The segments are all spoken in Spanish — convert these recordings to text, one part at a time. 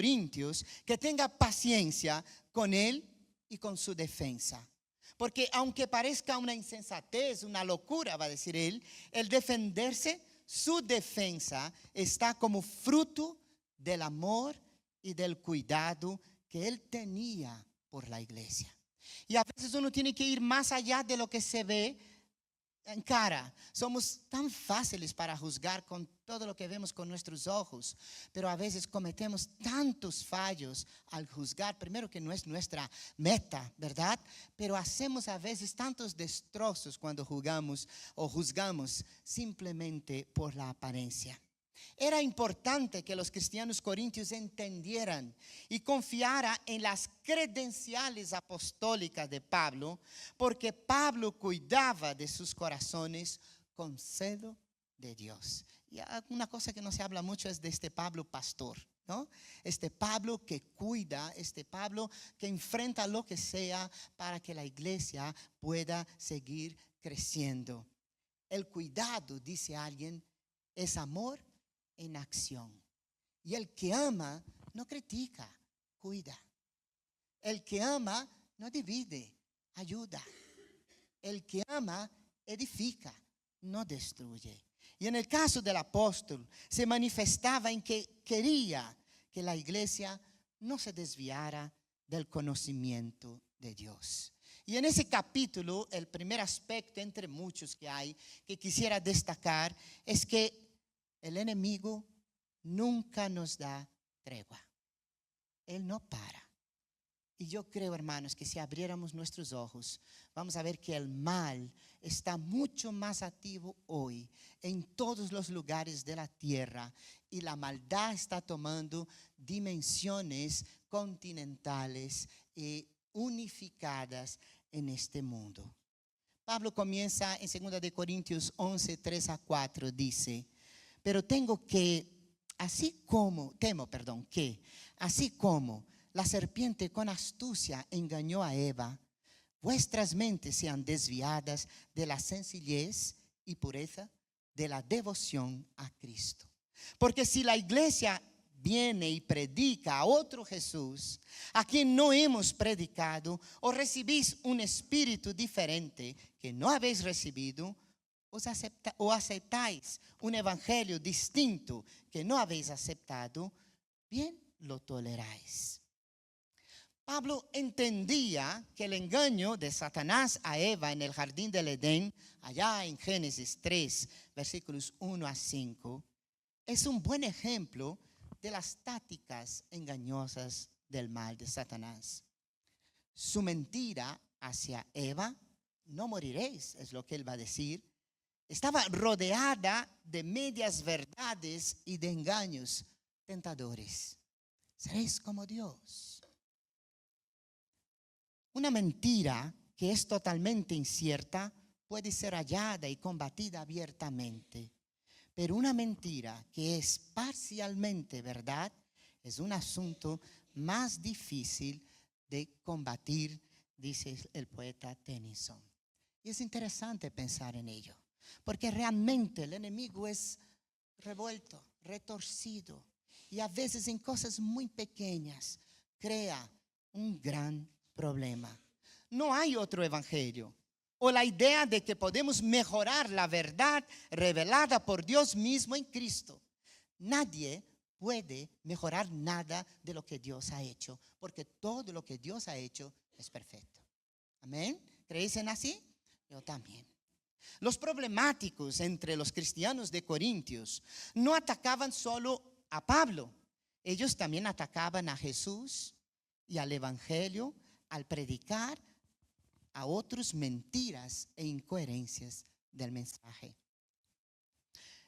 Corintios que tenga paciencia con él y con su defensa. Porque aunque parezca una insensatez, una locura, va a decir él, el defenderse, su defensa está como fruto del amor y del cuidado que él tenía por la iglesia. Y a veces uno tiene que ir más allá de lo que se ve en cara. Somos tan fáciles para juzgar con todo lo que vemos con nuestros ojos, pero a veces cometemos tantos fallos al juzgar. Primero, que no es nuestra meta, ¿verdad? Pero hacemos a veces tantos destrozos cuando juzgamos simplemente por la apariencia. Era importante que los cristianos corintios entendieran y confiaran en las credenciales apostólicas de Pablo, porque Pablo cuidaba de sus corazones con celo de Dios. Y una cosa que no se habla mucho es de este Pablo pastor, ¿no? Este Pablo que cuida, este Pablo que enfrenta lo que sea para que la iglesia pueda seguir creciendo. El cuidado, dice alguien, es amor en acción. Y el que ama no critica, cuida. El que ama no divide, ayuda. El que ama edifica, no destruye. Y en el caso del apóstol se manifestaba en que quería que la iglesia no se desviara del conocimiento de Dios. Y en ese capítulo, el primer aspecto entre muchos que hay que quisiera destacar es que el enemigo nunca nos da tregua. Él no para. Y yo creo, hermanos, que si abriéramos nuestros ojos, vamos a ver que el mal está mucho más activo hoy en todos los lugares de la tierra. Y la maldad está tomando dimensiones continentales y unificadas en este mundo. Pablo comienza en 2 Corintios 11, 3-4, dice: pero temo que, así como la serpiente con astucia engañó a Eva, vuestras mentes sean desviadas de la sencillez y pureza de la devoción a Cristo. Porque si la iglesia viene y predica a otro Jesús, a quien no hemos predicado, o recibís un espíritu diferente que no habéis recibido, o aceptáis un evangelio distinto que no habéis aceptado, bien lo toleráis. Pablo entendía que el engaño de Satanás a Eva en el jardín del Edén, allá en Génesis 3, versículos 1-5, es un buen ejemplo de las tácticas engañosas del mal de Satanás. Su mentira hacia Eva: no moriréis, es lo que él va a decir, estaba rodeada de medias verdades y de engaños tentadores. Seréis como Dios. Una mentira que es totalmente incierta puede ser hallada y combatida abiertamente. Pero una mentira que es parcialmente verdad es un asunto más difícil de combatir, dice el poeta Tennyson. Y es interesante pensar en ello, porque realmente el enemigo es revuelto, retorcido, y a veces en cosas muy pequeñas crea un gran problema. No hay otro evangelio, o la idea de que podemos mejorar la verdad revelada por Dios mismo en Cristo. Nadie puede mejorar nada de lo que Dios ha hecho, porque todo lo que Dios ha hecho es perfecto. ¿Amén? ¿Creéis en así? Yo también. Los problemáticos entre los cristianos de Corintios no atacaban solo a Pablo. Ellos también atacaban a Jesús y al evangelio al predicar a otros mentiras e incoherencias del mensaje.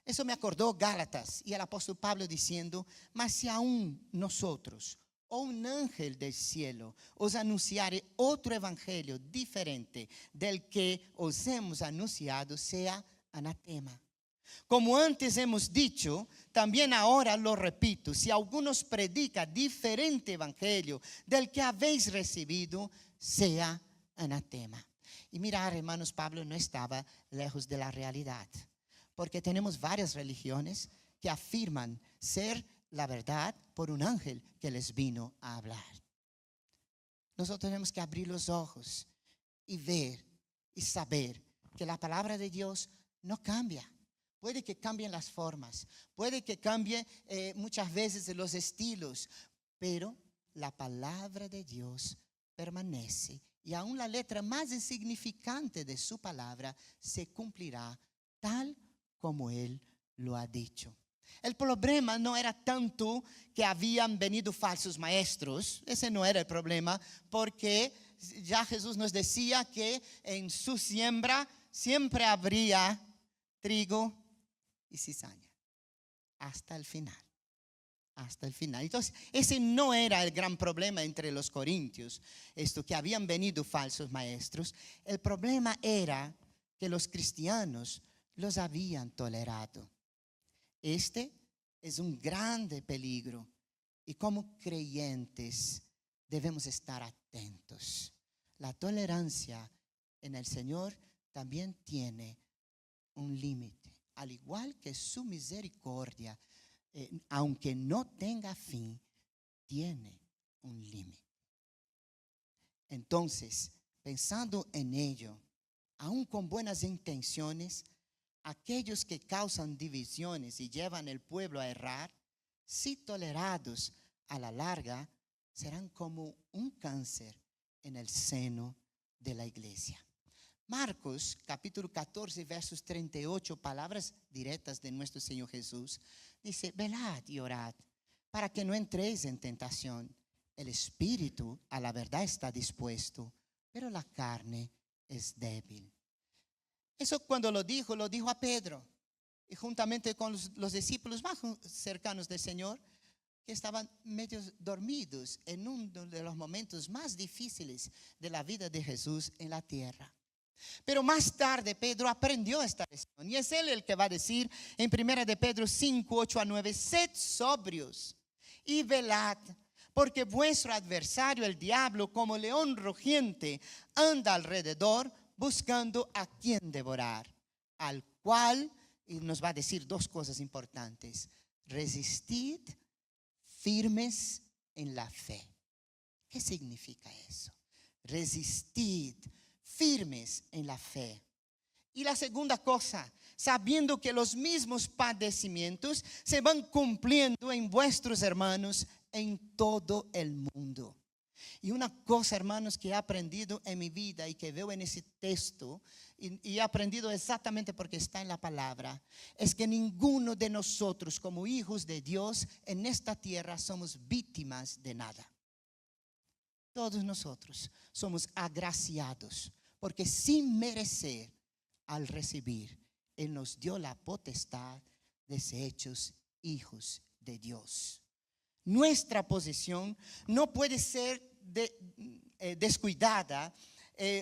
Eso me acordó Gálatas y el apóstol Pablo diciendo: mas si aún nosotros o un ángel del cielo os anunciare otro evangelio diferente del que os hemos anunciado, sea anatema. Como antes hemos dicho, también ahora lo repito: si algunos predica diferente evangelio del que habéis recibido, sea anatema. Y mirar, hermanos, Pablo no estaba lejos de la realidad, porque tenemos varias religiones que afirman ser la verdad por un ángel que les vino a hablar. Nosotros tenemos que abrir los ojos y ver y saber que la palabra de Dios no cambia. Puede que cambien las formas, puede que cambie muchas veces los estilos, pero la palabra de Dios permanece y aún la letra más insignificante de su palabra se cumplirá tal como Él lo ha dicho. El problema no era tanto que habían venido falsos maestros, ese no era el problema, porque ya Jesús nos decía que en su siembra siempre habría trigo y cizaña, hasta el final. Hasta el final. Entonces, ese no era el gran problema entre los corintios, esto que habían venido falsos maestros. El problema era que los cristianos los habían tolerado. Este es un grande peligro y como creyentes debemos estar atentos. La tolerancia en el Señor también tiene un límite, al igual que su misericordia, aunque no tenga fin, tiene un límite. Entonces, pensando en ello, aún con buenas intenciones, aquellos que causan divisiones y llevan el pueblo a errar, si tolerados a la larga, serán como un cáncer en el seno de la iglesia. Marcos capítulo 14 versos 38, palabras directas de nuestro Señor Jesús, dice: velad y orad para que no entréis en tentación. El espíritu a la verdad está dispuesto, pero la carne es débil. Eso cuando lo dijo a Pedro y juntamente con los discípulos más cercanos del Señor, que estaban medio dormidos en uno de los momentos más difíciles de la vida de Jesús en la tierra. Pero más tarde Pedro aprendió esta lección y es él el que va a decir en 1 de Pedro 5, 8 a 9: sed sobrios y velad, porque vuestro adversario el diablo, como león rugiente, anda alrededor buscando a quien devorar, al cual, y nos va a decir dos cosas importantes: resistid firmes en la fe. ¿Qué significa eso? Resistid firmes en la fe. Y la segunda cosa, sabiendo que los mismos padecimientos se van cumpliendo en vuestros hermanos en todo el mundo. Y una cosa, hermanos, que he aprendido en mi vida y que veo en ese texto, y he aprendido exactamente porque está en la palabra, es que ninguno de nosotros como hijos de Dios en esta tierra somos víctimas de nada. Todos nosotros somos agraciados, porque sin merecer, al recibir, Él nos dio la potestad de ser hechos hijos de Dios. Nuestra posición no puede ser descuidada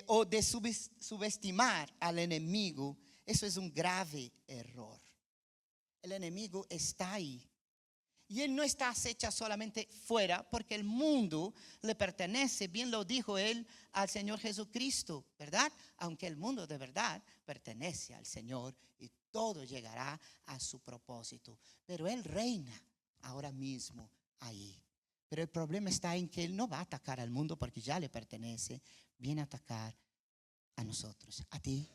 o de subestimar al enemigo. Eso es un grave error. El enemigo está ahí. Y él no está acecha solamente fuera, porque el mundo le pertenece, bien lo dijo él al Señor Jesucristo, ¿verdad? Aunque el mundo de verdad pertenece al Señor y todo llegará a su propósito. Pero él reina ahora mismo ahí. Pero el problema está en que él no va a atacar al mundo porque ya le pertenece, viene a atacar a nosotros, a ti.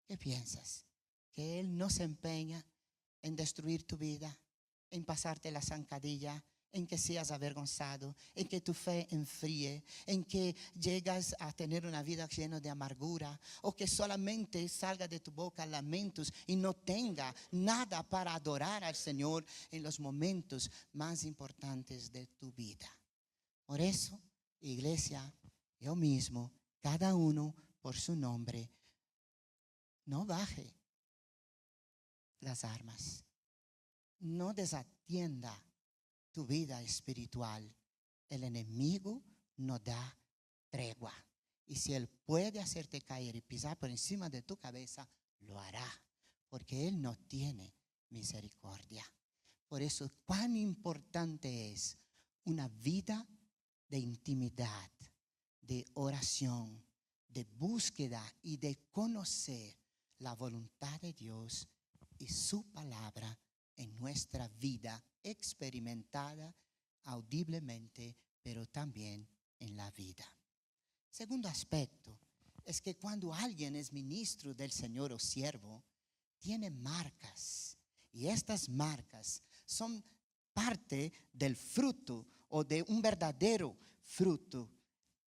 ¿Qué piensas? ¿Que él no se empeña en destruir tu vida, en pasarte la zancadilla, en que seas avergonzado, en que tu fe enfríe, en que llegas a tener una vida llena de amargura, o que solamente salga de tu boca lamentos y no tenga nada para adorar al Señor en los momentos más importantes de tu vida? Por eso, iglesia, yo mismo, cada uno por su nombre, no baje las armas. No desatienda tu vida espiritual. El enemigo no da tregua. Y si él puede hacerte caer y pisar por encima de tu cabeza, lo hará. Porque él no tiene misericordia. Por eso, cuán importante es una vida de intimidad, de oración, de búsqueda y de conocer la voluntad de Dios y su palabra en nuestra vida experimentada audiblemente, pero también en la vida. Segundo aspecto es que cuando alguien es ministro del Señor o siervo, tiene marcas, y estas marcas son parte del fruto o de un verdadero fruto.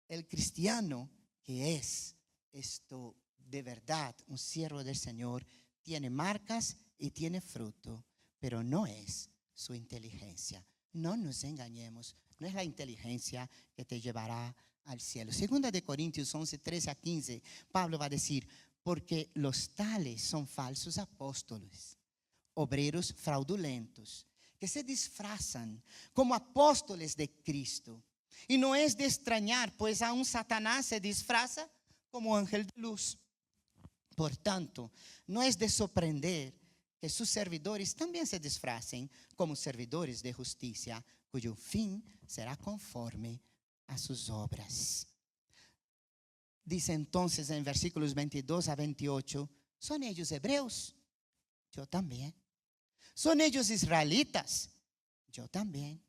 El cristiano que es esto de verdad, un siervo del Señor, tiene marcas y tiene fruto, pero no es su inteligencia. No nos engañemos, no es la inteligencia que te llevará al cielo. Segunda de Corintios 11, 13 a 15, Pablo va a decir, porque los tales son falsos apóstoles, obreros fraudulentos, que se disfrazan como apóstoles de Cristo. Y no es de extrañar, pues aún Satanás se disfraza como ángel de luz. Por tanto, no es de sorprender que sus servidores también se disfracen como servidores de justicia, cuyo fin será conforme a sus obras. Dice entonces en versículos 22 a 28, ¿son ellos hebreos? Yo también. ¿Son ellos israelitas? Yo también.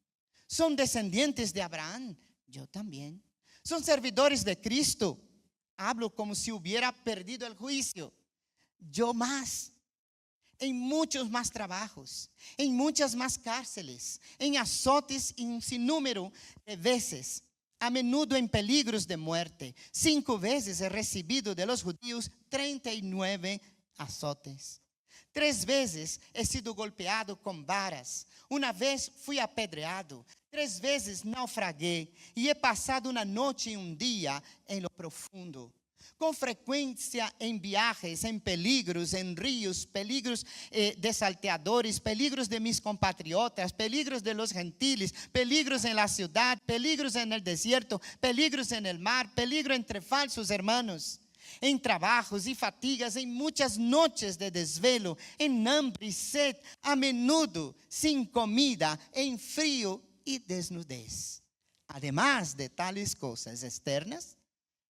¿Son descendientes de Abraham? Yo también. ¿Son servidores de Cristo? Hablo como si hubiera perdido el juicio. Yo más. En muchos más trabajos, en muchas más cárceles, en azotes y un sinnúmero de veces, a menudo en peligros de muerte. 5 veces he recibido de los judíos 39 azotes. 3 veces he sido golpeado con varas. 1 vez fui apedreado. 3 veces naufragué y he pasado una noche y un día en lo profundo. Con frecuencia en viajes, en peligros, en ríos, peligros de salteadores, peligros de mis compatriotas, peligros de los gentiles, peligros en la ciudad, peligros en el desierto, peligros en el mar, peligro entre falsos hermanos, en trabajos y fatigas, en muchas noches de desvelo, en hambre y sed, a menudo sin comida, en frío y desnudez. Además de tales cosas externas,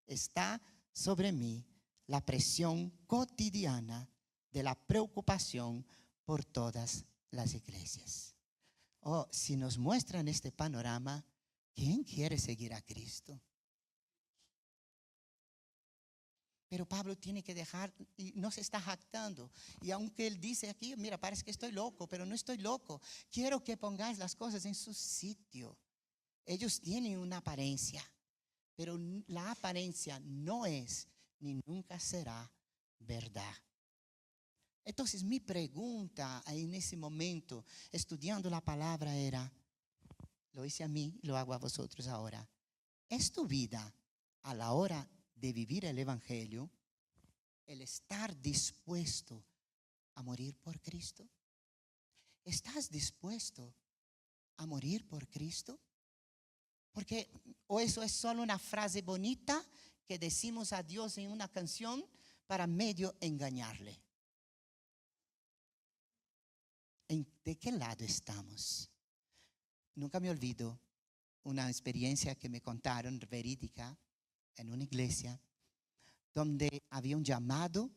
está sobre mí la presión cotidiana de la preocupación por todas las iglesias. Oh, si nos muestran este panorama, ¿quién quiere seguir a Cristo? Pero Pablo tiene que dejar, y no se está jactando. Y aunque él dice aquí, mira, parece que estoy loco, pero no estoy loco. Quiero que pongáis las cosas en su sitio. Ellos tienen una apariencia, pero la apariencia no es ni nunca será verdad. Entonces mi pregunta en ese momento, estudiando la palabra, era, lo hice a mí, lo hago a vosotros ahora. ¿Es tu vida a la hora de vivir el evangelio el estar dispuesto a morir por Cristo? ¿Estás dispuesto a morir por Cristo? Porque o eso es solo una frase bonita que decimos a Dios en una canción para medio engañarle. ¿De qué lado estamos? Nunca me olvido una experiencia que me contaron verídica en una iglesia donde había un llamado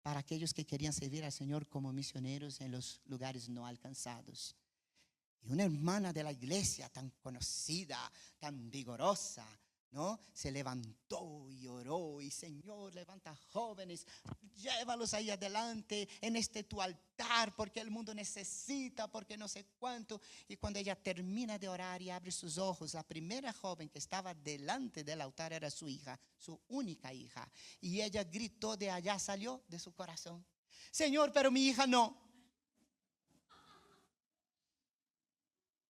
para aquellos que querían servir al Señor como misioneros en los lugares no alcanzados. Y una hermana de la iglesia tan conocida, tan vigorosa, ¿no? Se levantó y oró y Señor, levanta jóvenes, llévalos ahí adelante en este tu altar porque el mundo necesita, porque no sé cuánto. Y cuando ella termina de orar y abre sus ojos, la primera joven que estaba delante del altar era su hija, su única hija. Y ella gritó de allá, salió de su corazón, Señor, pero mi hija no.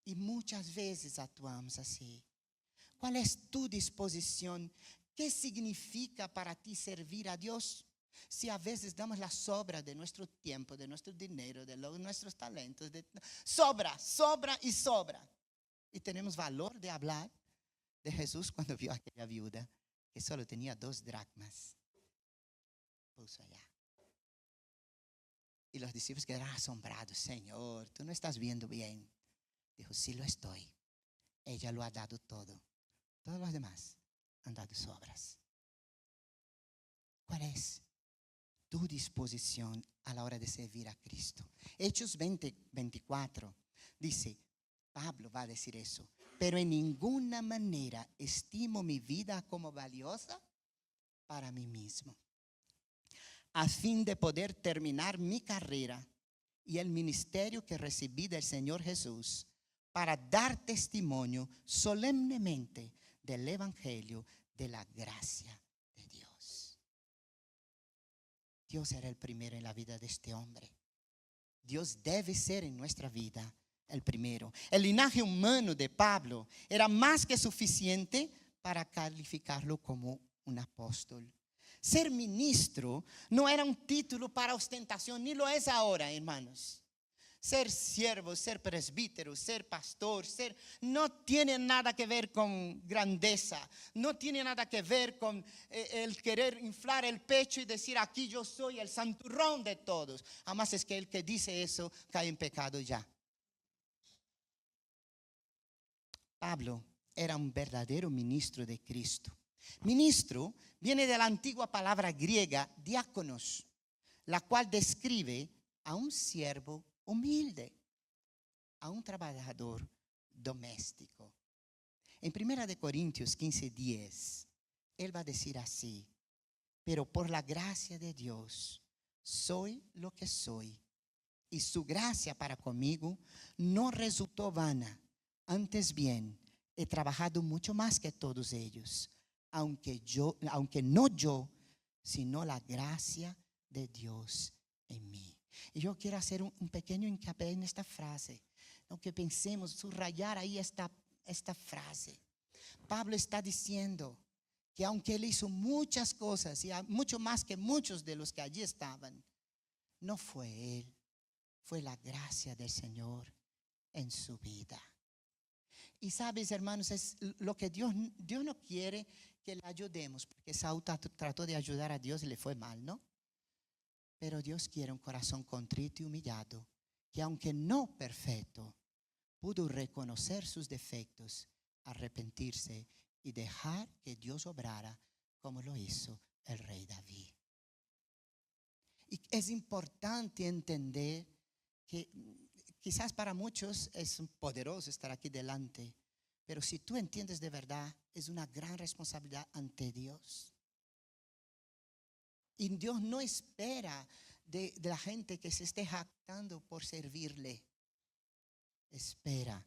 Y muchas veces actuamos así. ¿Cuál es tu disposición? ¿Qué significa para ti servir a Dios? Si a veces damos la sobra de nuestro tiempo, de nuestro dinero, de nuestros talentos, sobra, sobra y sobra. Y tenemos valor de hablar de Jesús cuando vio a aquella viuda que solo tenía 2 dracmas. Puso allá. Y los discípulos quedaron asombrados. Señor, tú no estás viendo bien. Dijo, sí lo estoy. Ella lo ha dado todo. Todos los demás han dado sobras. ¿Cuál es tu disposición a la hora de servir a Cristo. Hechos 20:24 dice, Pablo va a decir eso, pero en ninguna manera estimo mi vida como valiosa para mí mismo, a fin de poder terminar mi carrera y el ministerio que recibí del Señor Jesús, para dar testimonio solemnemente del Evangelio de la gracia de Dios. Dios era el primero en la vida de este hombre. Dios debe ser en nuestra vida el primero. El linaje humano de Pablo era más que suficiente para calificarlo como un apóstol. Ser ministro no era un título para ostentación, ni lo es ahora, hermanos. Ser siervo, ser presbítero, ser pastor, no tiene nada que ver con grandeza, no tiene nada que ver con el querer inflar el pecho y decir aquí yo soy el santurrón de todos. Además es que el que dice eso cae en pecado ya. Pablo era un verdadero ministro de Cristo. Ministro viene de la antigua palabra griega diáconos, la cual describe a un siervo humilde, a un trabajador doméstico. En 1 Corintios 15:10, él va a decir así, pero por la gracia de Dios soy lo que soy, y su gracia para conmigo no resultó vana, antes bien he trabajado mucho más que todos ellos, aunque no yo, sino la gracia de Dios en mí. Y yo quiero hacer un pequeño hincapié en esta frase, ¿no? Que pensemos, subrayar ahí esta frase. Pablo está diciendo que aunque él hizo muchas cosas y mucho más que muchos de los que allí estaban, no fue él, fue la gracia del Señor en su vida. Y sabes, hermanos, es lo que Dios no quiere que le ayudemos, porque Saúl trató de ayudar a Dios y le fue mal, ¿no? Pero Dios quiere un corazón contrito y humillado, que aunque no perfecto, pudo reconocer sus defectos, arrepentirse y dejar que Dios obrara como lo hizo el rey David. Y es importante entender que quizás para muchos es poderoso estar aquí delante, pero si tú entiendes de verdad, es una gran responsabilidad ante Dios. Y Dios no espera de la gente que se esté jactando por servirle. Espera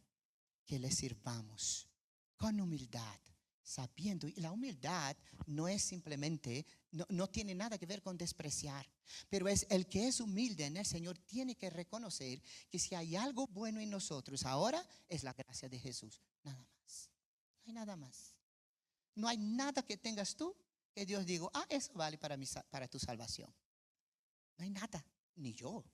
que le sirvamos con humildad, sabiendo. Y la humildad no es simplemente, no tiene nada que ver con despreciar. Pero es el que es humilde en el Señor tiene que reconocer que si hay algo bueno en nosotros ahora es la gracia de Jesús. Nada más. No hay nada más. No hay nada que tengas tú que Dios diga, eso vale para tu salvación. No hay nada, ni yo.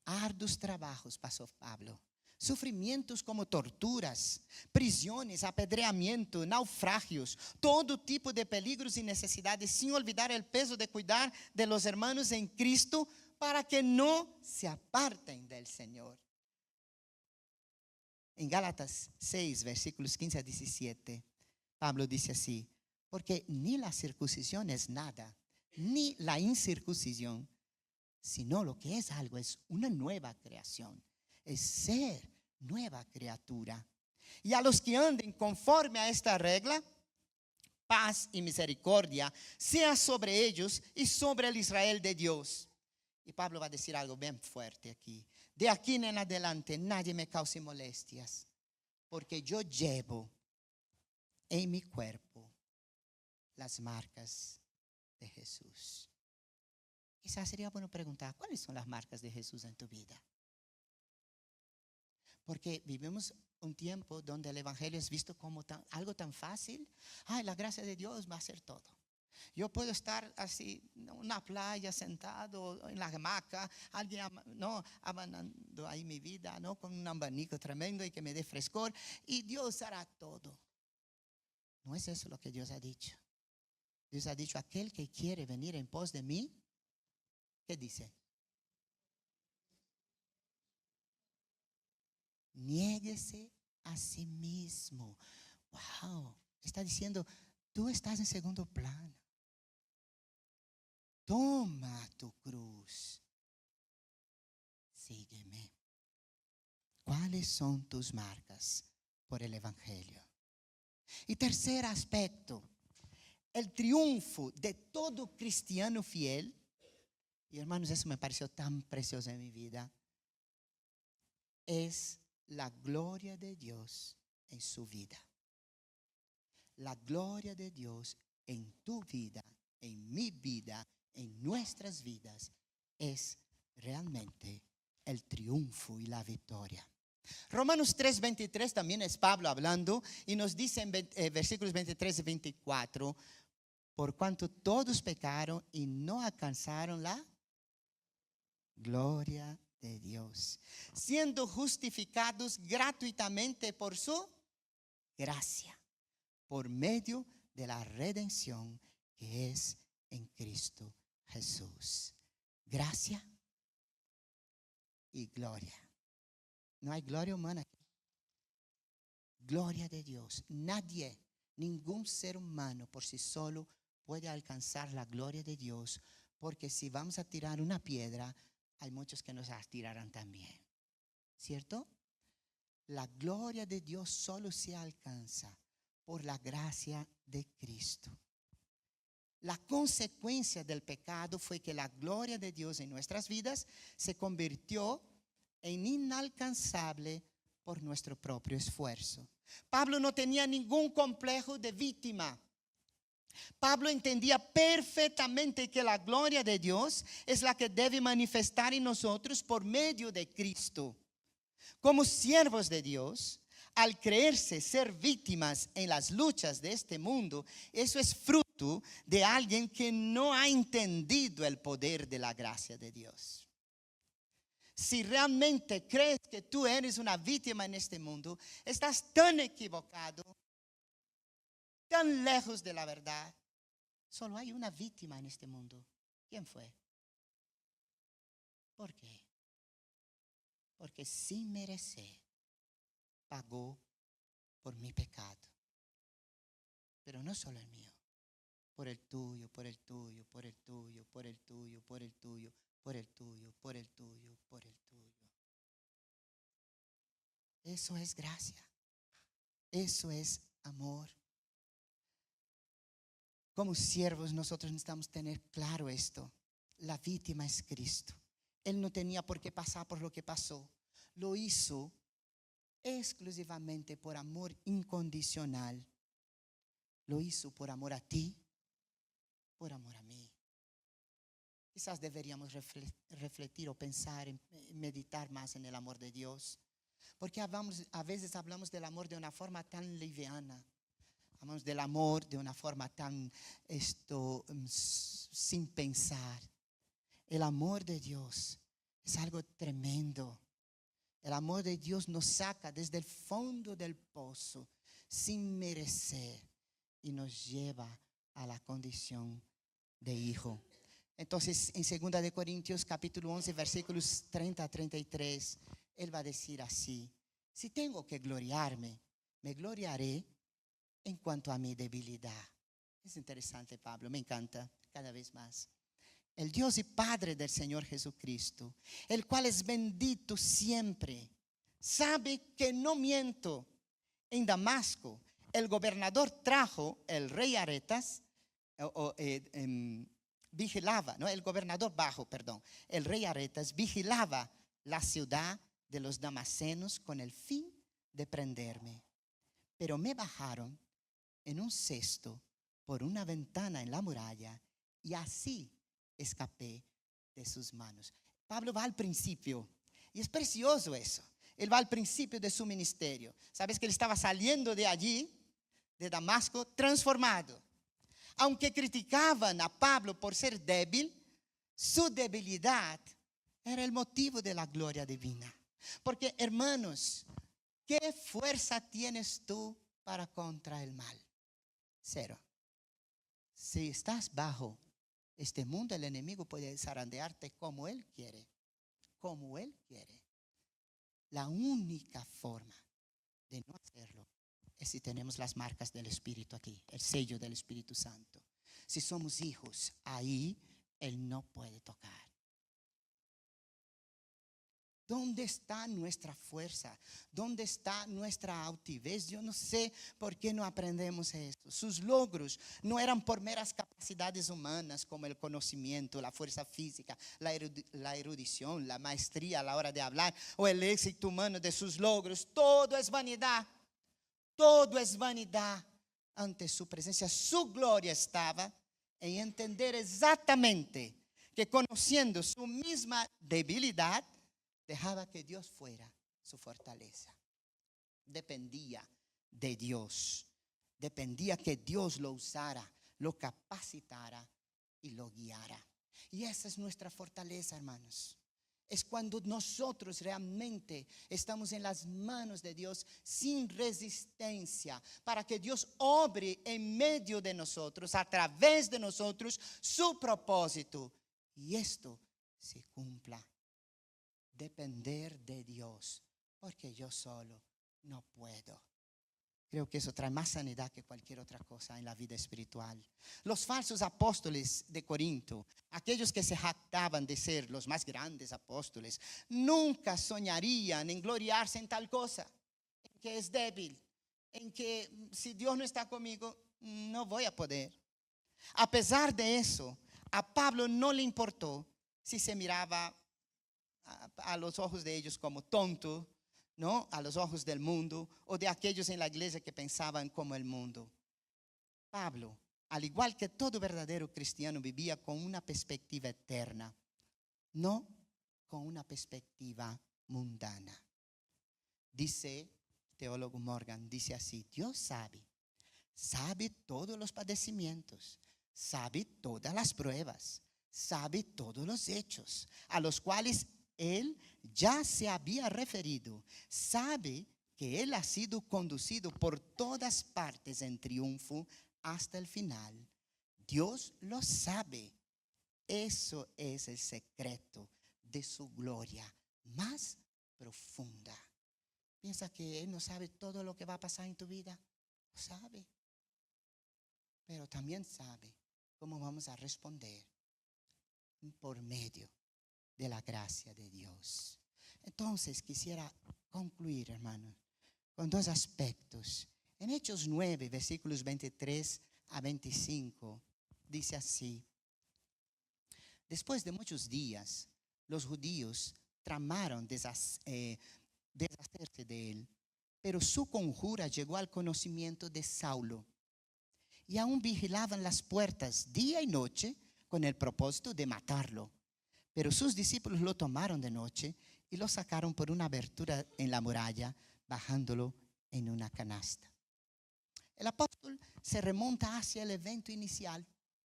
Arduos trabajos pasó Pablo, sufrimientos como torturas, prisiones, apedreamiento, naufragios, todo tipo de peligros y necesidades, sin olvidar el peso de cuidar de los hermanos en Cristo para que no se aparten del Señor. En Gálatas 6, versículos 15 a 17, Pablo dice así, porque ni la circuncisión es nada, ni la incircuncisión, sino lo que es algo es una nueva creación, es ser nueva criatura. Y a los que anden conforme a esta regla, paz y misericordia sea sobre ellos y sobre el Israel de Dios. Y Pablo va a decir algo bien fuerte aquí. De aquí en adelante nadie me cause molestias, porque yo llevo en mi cuerpo las marcas de Jesús. Quizás sería bueno preguntar, ¿cuáles son las marcas de Jesús en tu vida? Porque vivimos un tiempo donde el evangelio es visto como algo tan fácil. La gracia de Dios va a hacer todo. Yo puedo estar así en una playa sentado en la hamaca, alguien abandonando ahí mi vida, ¿no? Con un abanico tremendo y que me dé frescor, y Dios hará todo. No es eso lo que Dios ha dicho. Dios ha dicho, aquel que quiere venir en pos de mí, ¿qué dice? Niéguese a sí mismo. Wow, está diciendo, tú estás en segundo plano. toma tu cruz, sígueme. ¿Cuáles son tus marcas por el Evangelio? Y tercer aspecto, el triunfo de todo cristiano fiel. Y hermanos, eso me pareció tan precioso en mi vida. Es la gloria de Dios en su vida. La gloria de Dios en tu vida, en mi vida, en nuestras vidas, es realmente el triunfo y la victoria. Romanos 3:23 también es Pablo hablando y nos dice en versículos 23 y 24, por cuanto todos pecaron y no alcanzaron la gloria de Dios, siendo justificados gratuitamente por su gracia, por medio de la redención que es en Cristo Jesús. Gracia y gloria. No hay gloria humana aquí. Gloria de Dios. Nadie, ningún ser humano por sí solo puede alcanzar la gloria de Dios, porque si vamos a tirar una piedra, hay muchos que nos la tirarán también. ¿Cierto? La gloria de Dios solo se alcanza por la gracia de Cristo. La consecuencia del pecado fue que la gloria de Dios en nuestras vidas se convirtió en inalcanzable por nuestro propio esfuerzo. Pablo no tenía ningún complejo de víctima. Pablo entendía perfectamente que la gloria de Dios es la que debe manifestar en nosotros por medio de Cristo. Como siervos de Dios, al creerse ser víctimas en las luchas de este mundo, eso es fruto de alguien que no ha entendido el poder de la gracia de Dios. Si realmente crees que tú eres una víctima en este mundo, estás tan equivocado, tan lejos de la verdad. Solo hay una víctima en este mundo. ¿Quién fue? ¿Por qué? Porque sin merecer pagó por mi pecado. Pero no solo el mío, por el tuyo, por el tuyo, por el tuyo, por el tuyo, por el tuyo, por el tuyo, por el tuyo, por el tuyo. Eso es gracia. Eso es amor. Como siervos nosotros necesitamos tener claro esto. La víctima es Cristo. Él no tenía por qué pasar por lo que pasó. Lo hizo exclusivamente por amor incondicional. Lo hizo por amor a ti, por amor a mí. Quizás deberíamos refletir o pensar, meditar más en el amor de Dios. Porque a veces hablamos del amor de una forma tan liviana. Hablamos del amor de una forma tan sin pensar. El amor de Dios es algo tremendo. El amor de Dios nos saca desde el fondo del pozo sin merecer y nos lleva a la condición de hijo. Entonces, en 2 de Corintios capítulo 11, versículos 30 a 33, él va a decir así: si tengo que gloriarme, me gloriaré en cuanto a mi debilidad. Es interesante, Pablo, me encanta cada vez más. El Dios y Padre del Señor Jesucristo, el cual es bendito siempre, sabe que no miento. En Damasco, el gobernador trajo el rey Aretas, vigilaba, no, el gobernador bajo, perdón, el rey Aretas vigilaba la ciudad de los damascenos con el fin de prenderme. Pero me bajaron en un cesto por una ventana en la muralla y así escapé de sus manos. Pablo va al principio y es precioso eso. Él va al principio de su ministerio. Sabes que él estaba saliendo de allí, de Damasco, transformado. Aunque criticaban a Pablo por ser débil, su debilidad era el motivo de la gloria divina. Porque, hermanos, ¿qué fuerza tienes tú para contra el mal? Cero. Si estás bajo este mundo, el enemigo puede zarandearte como él quiere. Como él quiere. La única forma de no hacerlo es si tenemos las marcas del Espíritu aquí, el sello del Espíritu Santo. Si somos hijos, ahí Él no puede tocar. ¿Dónde está nuestra fuerza? ¿Dónde está nuestra altivez? Yo no sé por qué no aprendemos esto. Sus logros no eran por meras capacidades humanas como el conocimiento, la fuerza física, la erudición, la maestría a la hora de hablar o el éxito humano de sus logros. Todo es vanidad. Todo es vanidad ante su presencia. Su gloria estaba en entender exactamente que conociendo su misma debilidad, dejaba que Dios fuera su fortaleza. Dependía de Dios. Dependía que Dios lo usara, lo capacitara y lo guiara. Y esa es nuestra fortaleza, hermanos. Es cuando nosotros realmente estamos en las manos de Dios sin resistencia, para que Dios obre en medio de nosotros, a través de nosotros, su propósito. Y esto se cumpla. Depender de Dios, porque yo solo no puedo. Creo que eso trae más sanidad que cualquier otra cosa en la vida espiritual. Los falsos apóstoles de Corinto, aquellos que se jactaban de ser los más grandes apóstoles, nunca soñarían en gloriarse en tal cosa, en que es débil, en que si Dios no está conmigo, no voy a poder. A pesar de eso, a Pablo no le importó si se miraba a los ojos de ellos como tonto, ¿no? A los ojos del mundo o de aquellos en la iglesia que pensaban como el mundo. Pablo, al igual que todo verdadero cristiano, vivía con una perspectiva eterna, no con una perspectiva mundana. Dice el teólogo Morgan, dice así: Dios sabe todos los padecimientos, sabe todas las pruebas, sabe todos los hechos a los cuales Él ya se había referido. Sabe que Él ha sido conducido por todas partes en triunfo hasta el final. Dios lo sabe. Eso es el secreto de su gloria más profunda. ¿Piensa que Él no sabe todo lo que va a pasar en tu vida? Lo sabe. Pero también sabe cómo vamos a responder por medio de la gracia de Dios. Entonces quisiera concluir, hermanos, con dos aspectos. En Hechos 9, versículos 23 a 25, dice así: después de muchos días, los judíos tramaron deshacerse de él, pero su conjura llegó al conocimiento de Saulo, y aún vigilaban las puertas día y noche con el propósito de matarlo. Pero sus discípulos lo tomaron de noche y lo sacaron por una abertura en la muralla, bajándolo en una canasta. El apóstol se remonta hacia el evento inicial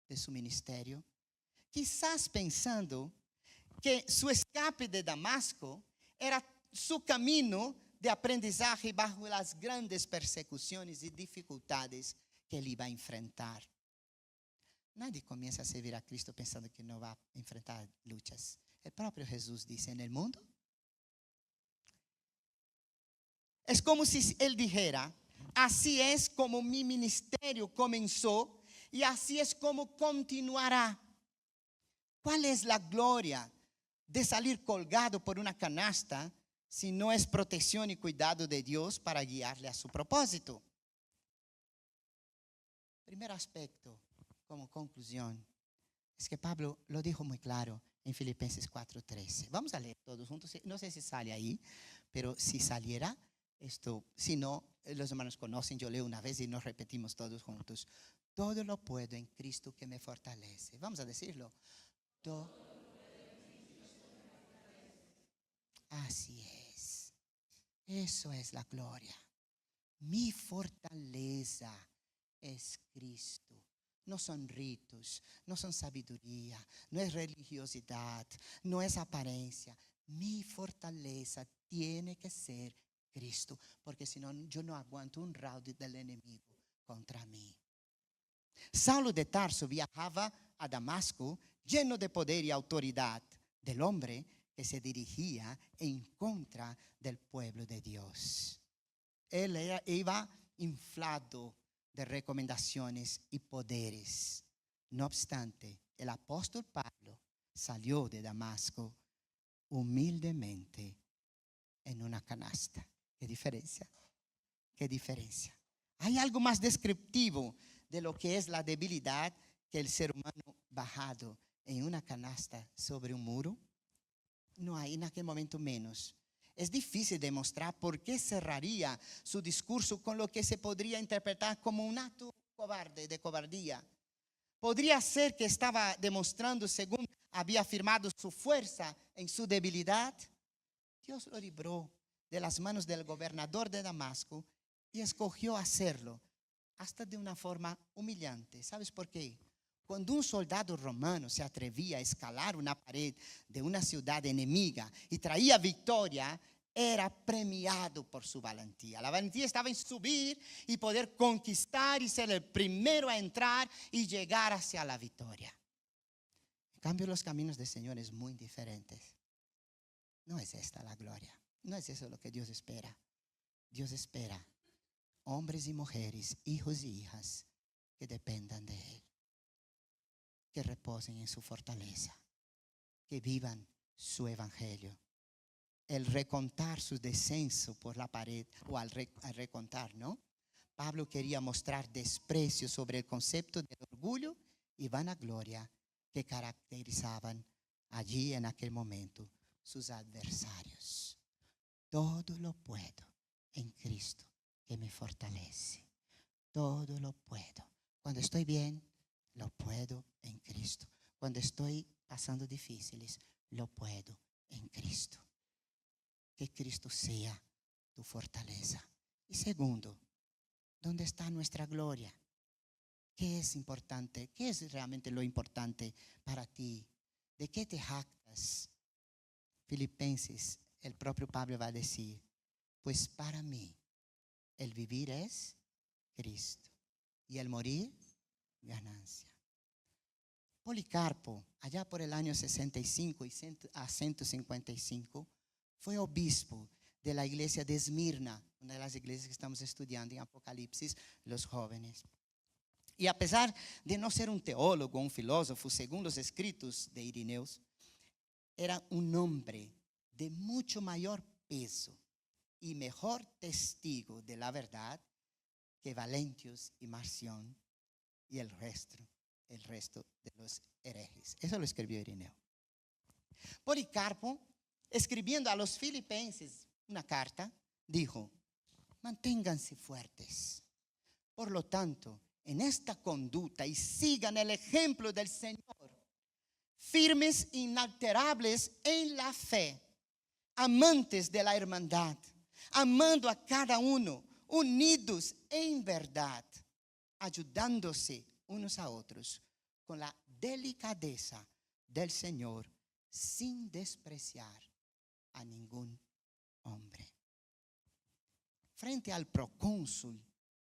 de su ministerio, quizás pensando que su escape de Damasco era su camino de aprendizaje bajo las grandes persecuciones y dificultades que él iba a enfrentar. Nadie comienza a servir a Cristo pensando que no va a enfrentar luchas. El propio Jesús dice: en el mundo. Es como si Él dijera: así es como mi ministerio comenzó y así es como continuará. ¿Cuál es la gloria de salir colgado por una canasta si no es protección y cuidado de Dios para guiarle a su propósito? Primer aspecto, como conclusión, es que Pablo lo dijo muy claro en Filipenses 4:13. Vamos a leer todos juntos. No sé si sale ahí, pero si saliera, si no, los hermanos conocen, yo leo una vez y nos repetimos todos juntos. Todo lo puedo en Cristo que me fortalece. Vamos a decirlo. Así es. Eso es la gloria. Mi fortaleza es Cristo. No son ritos, no son sabiduría, no es religiosidad, no es apariencia. Mi fortaleza tiene que ser Cristo, porque si no, yo no aguanto un raudo del enemigo contra mí. Saulo de Tarso viajaba a Damasco lleno de poder y autoridad del hombre que se dirigía en contra del pueblo de Dios. Él iba inflado de recomendaciones y poderes. No obstante, el apóstol Pablo salió de Damasco humildemente en una canasta. ¿Qué diferencia? ¿Qué diferencia? ¿Hay algo más descriptivo de lo que es la debilidad que el ser humano bajado en una canasta sobre un muro? No hay en aquel momento menos. Es difícil demostrar por qué cerraría su discurso con lo que se podría interpretar como un acto cobarde, de cobardía. Podría ser que estaba demostrando, según había afirmado, su fuerza en su debilidad. Dios lo libró de las manos del gobernador de Damasco y escogió hacerlo hasta de una forma humillante. ¿Sabes por qué? Cuando un soldado romano se atrevía a escalar una pared de una ciudad enemiga y traía victoria, era premiado por su valentía. La valentía estaba en subir y poder conquistar y ser el primero a entrar y llegar hacia la victoria. En cambio, los caminos del Señor es muy diferentes. No es esta la gloria. No es eso lo que Dios espera. Dios espera hombres y mujeres, hijos y hijas que dependan de Él, que reposen en su fortaleza, que vivan su evangelio. El recontar su descenso por la pared, o al recontar, ¿no? Pablo quería mostrar desprecio sobre el concepto del orgullo y vanagloria que caracterizaban allí en aquel momento sus adversarios. Todo lo puedo en Cristo que me fortalece. Todo lo puedo. Cuando estoy bien, lo puedo en Cristo. Cuando estoy pasando difíciles, lo puedo en Cristo. Que Cristo sea tu fortaleza. Y segundo, ¿dónde está nuestra gloria? ¿Qué es importante? ¿Qué es realmente lo importante para ti? ¿De qué te jactas? Filipenses, el propio Pablo va a decir, pues para mí el vivir es Cristo y el morir ganancia. Policarpo, allá por el año 65 a 155, fue obispo de la iglesia de Esmirna, una de las iglesias que estamos estudiando en Apocalipsis, los jóvenes. Y a pesar de no ser un teólogo, un filósofo, según los escritos de Ireneus, era un hombre de mucho mayor peso y mejor testigo de la verdad que Valentius y Marción y el resto de los herejes. Eso lo escribió Ireneo. Policarpo, escribiendo a los filipenses una carta, dijo, manténganse fuertes. Por lo tanto, en esta conducta y sigan el ejemplo del Señor, firmes, inalterables en la fe, amantes de la hermandad, amando a cada uno, unidos en verdad, ayudándose unos a otros con la delicadeza del Señor, sin despreciar a ningún hombre. Frente al procónsul,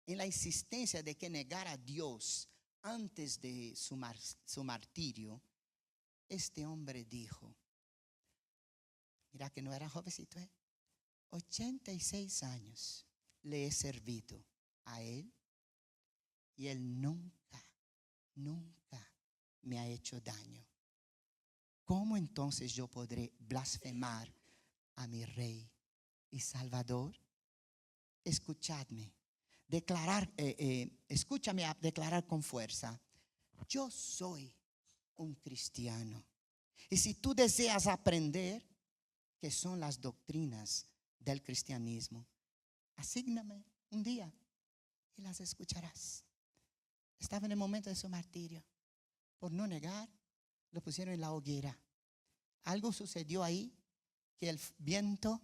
en la insistencia de que negara a Dios antes de su martirio, este hombre dijo, mira que no era jovencito, 86 años le he servido a él y él nunca me ha hecho daño. ¿Cómo entonces yo podré blasfemar a mi Rey y Salvador? Escuchadme, escúchame a declarar con fuerza. Yo soy un cristiano. Y si tú deseas aprender qué son las doctrinas del cristianismo, asígname un día y las escucharás. Estaba en el momento de su martirio. Por no negar, lo pusieron en la hoguera. Algo sucedió ahí que el viento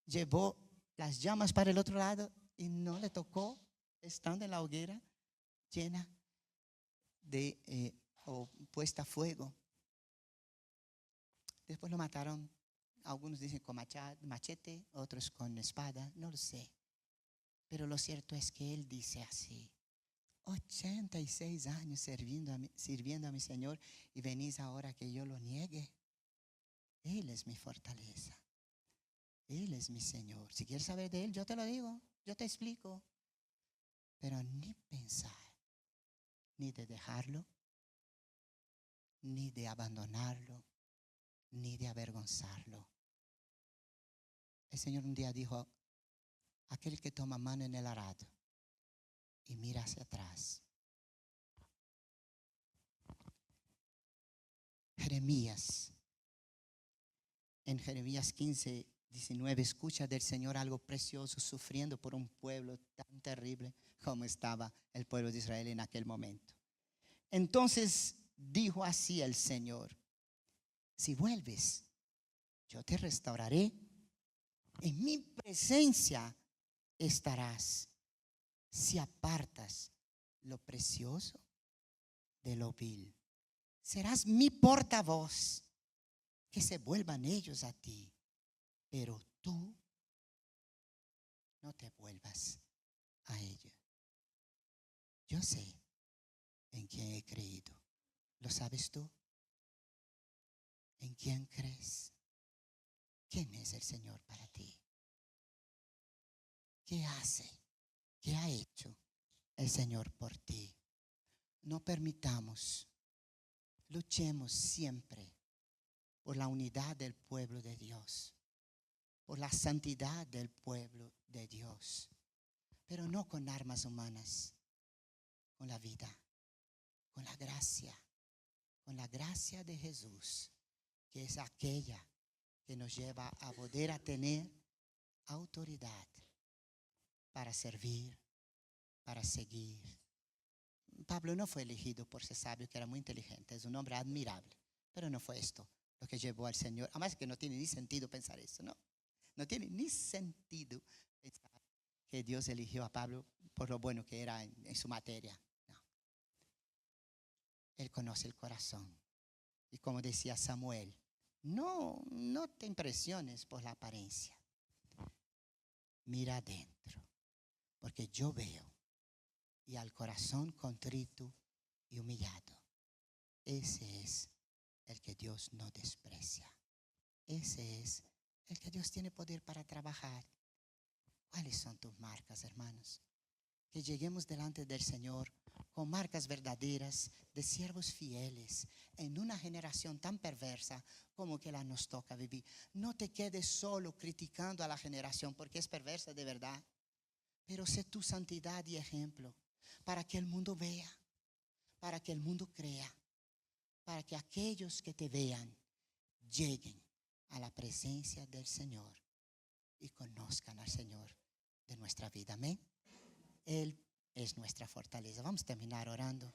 llevó las llamas para el otro lado y no le tocó, estando en la hoguera llena de o puesta a fuego. Después lo mataron. Algunos dicen con machete, otros con espada, no lo sé. Pero lo cierto es que él dice así: 86 años sirviendo a mi Señor y venís ahora que yo lo niegue. Él es mi fortaleza. Él es mi Señor. Si quieres saber de Él, yo te lo digo, yo te explico. Pero ni pensar, ni de dejarlo, ni de abandonarlo, ni de avergonzarlo. El Señor un día dijo, aquel que toma mano en el arado y mira hacia atrás. En Jeremías 15:19, escucha del Señor algo precioso, sufriendo por un pueblo tan terrible como estaba el pueblo de Israel en aquel momento. Entonces dijo así el Señor: si vuelves, yo te restauraré, en mi presencia estarás. Si apartas lo precioso de lo vil, serás mi portavoz, que se vuelvan ellos a ti, pero tú no te vuelvas a ellos. Yo sé en quién he creído. ¿Lo sabes tú? ¿En quién crees? ¿Quién es el Señor para ti? ¿Qué hace? ¿Qué ha hecho el Señor por ti? No permitamos, luchemos siempre por la unidad del pueblo de Dios, por la santidad del pueblo de Dios, pero no con armas humanas, con la vida, con la gracia de Jesús, que es aquella que nos lleva a poder a tener autoridad para servir, para seguir. Pablo no fue elegido por ser sabio, que era muy inteligente, es un hombre admirable, pero no fue esto lo que llevó al Señor. Además que no tiene ni sentido pensar eso, ¿no? No tiene ni sentido pensar que Dios eligió a Pablo por lo bueno que era en su materia. No. Él conoce el corazón. Y como decía Samuel, no te impresiones por la apariencia. Mira adentro, porque yo veo, y al corazón contrito y humillado, ese es el que Dios no desprecia. Ese es el que Dios tiene poder para trabajar. ¿Cuáles son tus marcas, hermanos? Que lleguemos delante del Señor con marcas verdaderas de siervos fieles en una generación tan perversa como que la nos toca vivir. No te quedes solo criticando a la generación porque es perversa de verdad, pero sé tu santidad y ejemplo para que el mundo vea, para que el mundo crea, para que aquellos que te vean lleguen a la presencia del Señor y conozcan al Señor de nuestra vida. Amén. Él es nuestra fortaleza. Vamos a terminar orando.